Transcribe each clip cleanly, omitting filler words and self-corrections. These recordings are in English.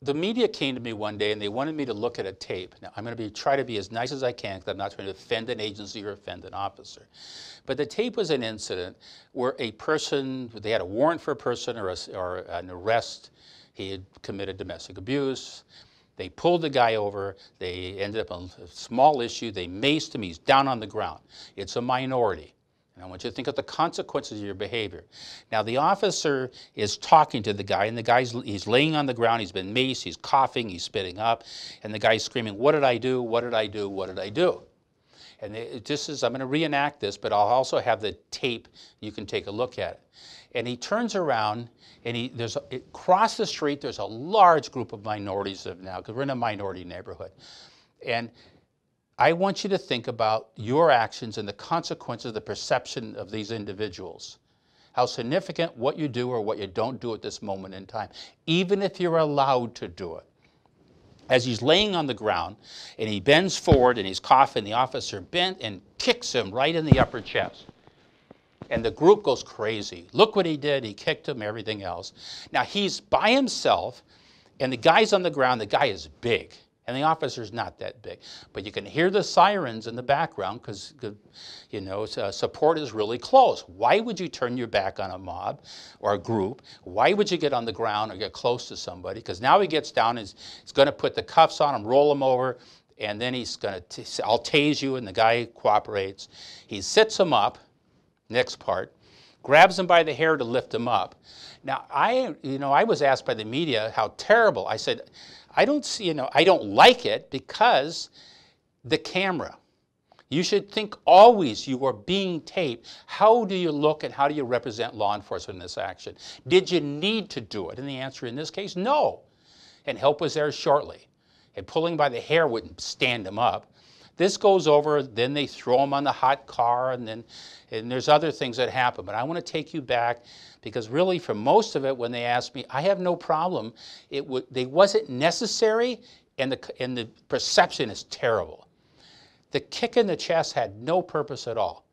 The media came to me one day and they wanted me to look at a tape. Now, I'm going to try to be as nice as I can because I'm not trying to offend an agency or offend an officer. But the tape was an incident where a person, they had a warrant for a person or an arrest. He had committed domestic abuse. They pulled the guy over. They ended up on a small issue. They maced him. He's down on the ground. It's a minority. And I want you to think of the consequences of your behavior. Now, the officer is talking to the guy, and he's laying on the ground. He's been maced. He's coughing. He's spitting up. And the guy's screaming, "What did I do? What did I do? What did I do?" And I'm going to reenact this, but I'll also have the tape. You can take a look at it. And he turns around, and across the street, there's a large group of minorities now, because we're in a minority neighborhood. And I want you to think about your actions and the consequences of the perception of these individuals. How significant what you do or what you don't do at this moment in time, even if you're allowed to do it. As he's laying on the ground and he bends forward and he's coughing, the officer bent and kicks him right in the upper chest. And the group goes crazy. Look what he did. He kicked him, everything else. Now he's by himself and the guy's on the ground. The guy is big. And the officer's not that big. But you can hear the sirens in the background because, you know, support is really close. Why would you turn your back on a mob or a group? Why would you get on the ground or get close to somebody? Because now he gets down and he's going to put the cuffs on him, roll him over, and then he's going to, "I'll tase you," and the guy cooperates. He sits him up, next part, grabs him by the hair to lift him up. Now, I was asked by the media how terrible. I said, I don't like it because the camera. You should think always you are being taped. How do you look and how do you represent law enforcement in this action? Did you need to do it? And the answer in this case, no. And help was there shortly. And pulling by the hair wouldn't stand him up. This goes over, then they throw him on the hot car, and there's other things that happen. But I want to take you back because really for most of it, when they asked me, I have no problem. They wasn't necessary, and the perception is terrible. The kick in the chest had no purpose at all,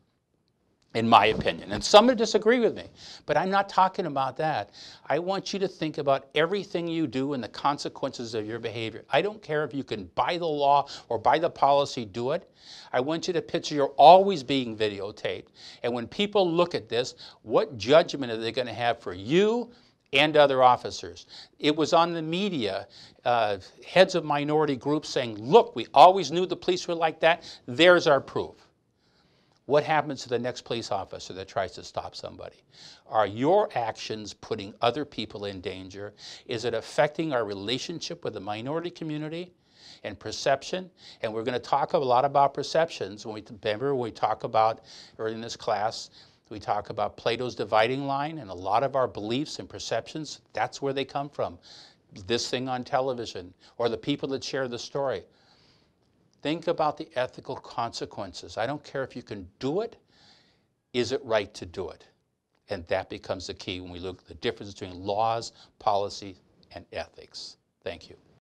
in my opinion. And some would disagree with me, but I'm not talking about that. I want you to think about everything you do and the consequences of your behavior. I don't care if you can by the law or by the policy do it. I want you to picture you're always being videotaped. And when people look at this, what judgment are they going to have for you and other officers? It was on the media, heads of minority groups saying, look, we always knew the police were like that. There's our proof. What happens to the next police officer that tries to stop somebody? Are your actions putting other people in danger? Is it affecting our relationship with the minority community and perception? And we're going to talk a lot about perceptions. Remember when we talk about, or in this class, we talk about Plato's dividing line, and a lot of our beliefs and perceptions, that's where they come from. This thing on television, or the people that share the story. Think about the ethical consequences. I don't care if you can do it. Is it right to do it? And that becomes the key when we look at the difference between laws, policy, and ethics. Thank you.